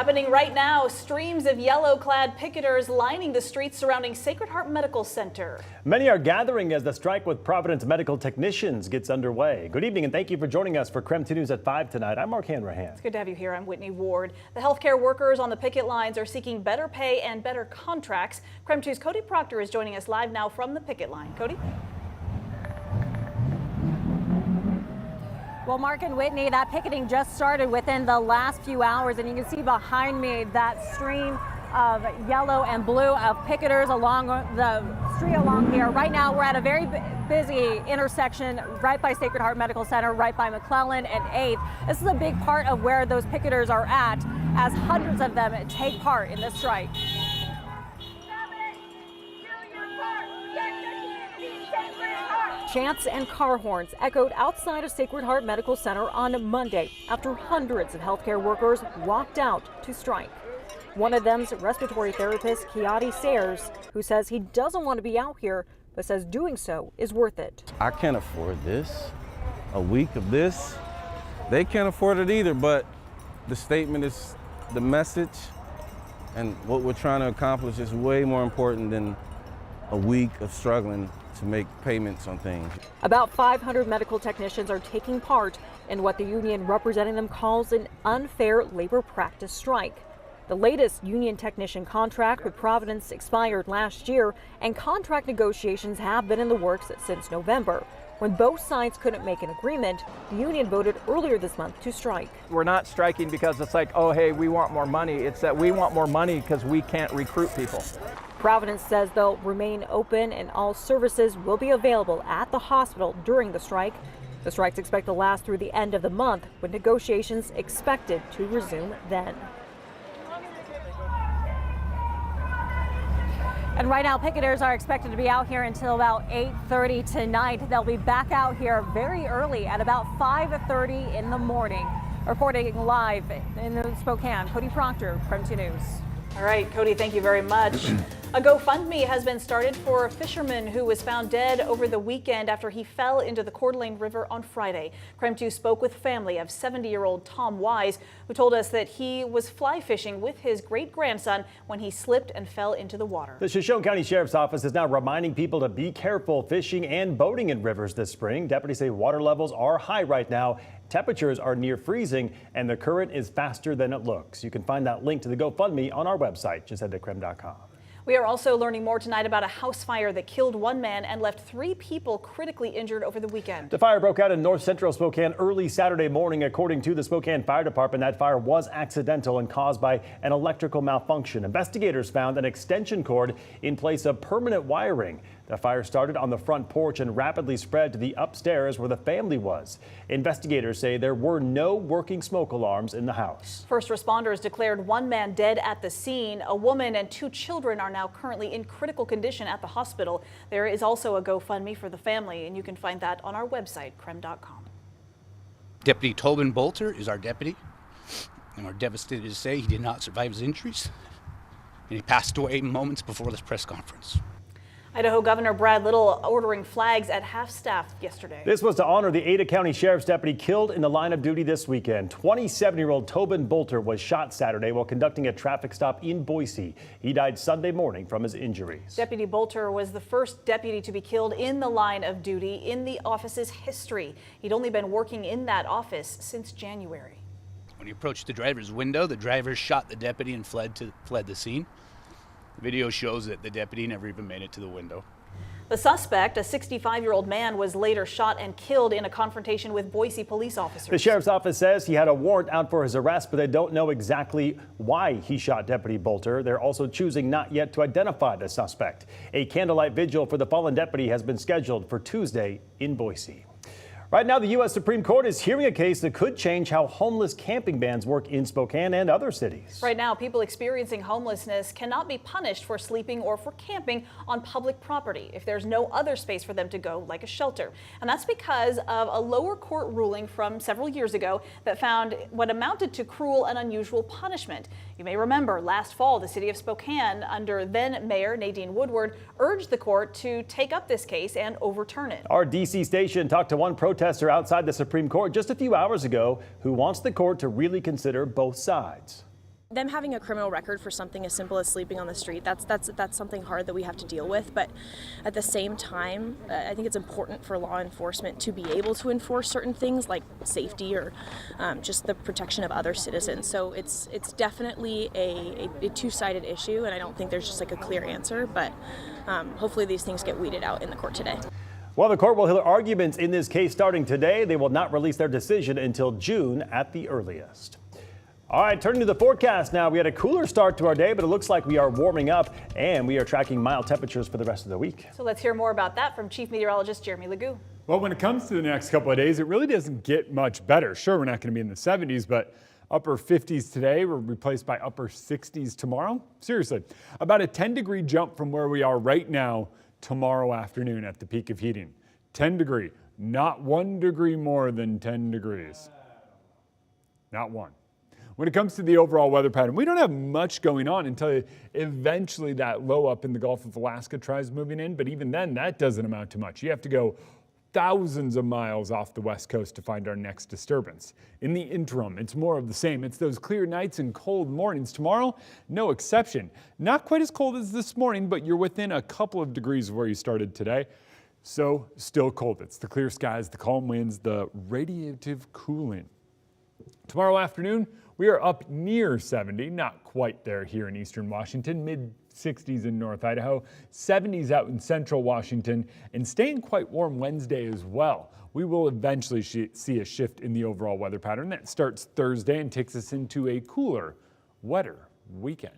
Happening right now, streams of yellow-clad picketers lining the streets surrounding Sacred Heart Medical Center. Many are gathering as the strike with Providence medical technicians gets underway. Good evening and thank you for joining us for KREM 2 News at 5 tonight. I'm Mark Hanrahan. It's good to have you here. I'm Whitney Ward. The healthcare workers on the picket lines are seeking better pay and better contracts. KREM 2's Cody Proctor is joining us live now from the picket line. Cody? Well, Mark and Whitney, that picketing just started within the last few hours, and you can see behind me that stream of yellow and blue of picketers along the street along here. Right now, we're at a very busy intersection right by Sacred Heart Medical Center, right by McClellan and 8th. This is a big part of where those picketers are at, as hundreds of them take part in this strike. Chants and car horns echoed outside of Sacred Heart Medical Center on Monday after hundreds of healthcare workers walked out to strike. One of them's respiratory therapist, Kiati Sayers, who says he doesn't want to be out here, but says doing so is worth it. I can't afford this. A week of this. They can't afford it either, but the statement is the message, and what we're trying to accomplish is way more important than a week of struggling to make payments on things. About 500 medical technicians are taking part in what the union representing them calls an unfair labor practice strike. The latest union technician contract with Providence expired last year, and contract negotiations have been in the works since November. When both sides couldn't make an agreement, the union voted earlier this month to strike. We're not striking because it's like, oh, hey, we want more money. It's that we want more money because we can't recruit people. Providence says they'll remain open and all services will be available at the hospital during the strike. The strike's expected to last through the end of the month, with negotiations expected to resume then. And right now, picketers are expected to be out here until about 8:30 tonight. They'll be back out here very early at about 5:30 in the morning. Reporting live in Spokane, Cody Proctor, KREM 2 News. All right, Cody, thank you very much. A GoFundMe has been started for a fisherman who was found dead over the weekend after he fell into the Coeur d'Alene River on Friday. KREM 2 spoke with family of 70-year-old Tom Wise, who told us that he was fly fishing with his great-grandson when he slipped and fell into the water. The Shoshone County Sheriff's Office is now reminding people to be careful fishing and boating in rivers this spring. Deputies say water levels are high right now. Temperatures are near freezing and the current is faster than it looks. You can find that link to the GoFundMe on our website. Just head to KREM.com. We are also learning more tonight about a house fire that killed one man and left 3 people critically injured over the weekend. The fire broke out in north central Spokane early Saturday morning. According to the Spokane Fire Department, that fire was accidental and caused by an electrical malfunction. Investigators found an extension cord in place of permanent wiring. The fire started on the front porch and rapidly spread to the upstairs where the family was. Investigators say there were no working smoke alarms in the house. First responders declared one man dead at the scene. A woman and 2 children are now currently in critical condition at the hospital. There is also a GoFundMe for the family, and you can find that on our website, KREM.com. Deputy Tobin Bolter is our deputy, and we're devastated to say he did not survive his injuries, and he passed away moments before this press conference. Idaho Governor Brad Little ordering flags at half-staff yesterday. This was to honor the Ada County Sheriff's deputy killed in the line of duty this weekend. 27-year-old Tobin Bolter was shot Saturday while conducting a traffic stop in Boise. He died Sunday morning from his injuries. Deputy Bolter was the first deputy to be killed in the line of duty in the office's history. He'd only been working in that office since January. When he approached the driver's window, the driver shot the deputy and fled the scene. The video shows that the deputy never even made it to the window. The suspect, a 65-year-old man, was later shot and killed in a confrontation with Boise police officers. The sheriff's office says he had a warrant out for his arrest, but they don't know exactly why he shot Deputy Bolter. They're also choosing not yet to identify the suspect. A candlelight vigil for the fallen deputy has been scheduled for Tuesday in Boise. Right now, the U.S. Supreme Court is hearing a case that could change how homeless camping bans work in Spokane and other cities. Right now, people experiencing homelessness cannot be punished for sleeping or for camping on public property if there's no other space for them to go, like a shelter. And that's because of a lower court ruling from several years ago that found what amounted to cruel and unusual punishment. You may remember last fall, the city of Spokane, under then Mayor Nadine Woodward, urged the court to take up this case and overturn it. Our D.C. station talked to one protester outside the Supreme Court just a few hours ago who wants the court to really consider both sides. Them having a criminal record for something as simple as sleeping on the street, that's something hard that we have to deal with. But at the same time, I think it's important for law enforcement to be able to enforce certain things like safety or just the protection of other citizens. So it's definitely a two-sided issue, and I don't think there's just like a clear answer, but hopefully these things get weeded out in the court today. Well, the court will hear arguments in this case starting today. They will not release their decision until June at the earliest. All right, turning to the forecast now. We had a cooler start to our day, but it looks like we are warming up and we are tracking mild temperatures for the rest of the week. So let's hear more about that from Chief Meteorologist Jeremy Legoo. Well, when it comes to the next couple of days, it really doesn't get much better. Sure, we're not going to be in the 70s, but upper 50s today were replaced by upper 60s tomorrow. Seriously, about a 10-degree jump from where we are right now tomorrow afternoon at the peak of heating. 10 degree, not 1 degree more than 10 degrees. Not one. When it comes to the overall weather pattern, we don't have much going on until eventually that low up in the Gulf of Alaska tries moving in. But even then, that doesn't amount to much. You have to go thousands of miles off the west coast to find our next disturbance. In the interim, it's more of the same. It's those clear nights and cold mornings. Tomorrow, no exception. Not quite as cold as this morning, but you're within a couple of degrees of where you started today. So still cold. It's the clear skies, the calm winds, the radiative cooling. Tomorrow afternoon, we are up near 70, not quite there here in eastern Washington, mid-60s in North Idaho, 70s out in central Washington, and staying quite warm Wednesday as well. We will eventually see a shift in the overall weather pattern that starts Thursday and takes us into a cooler, wetter weekend.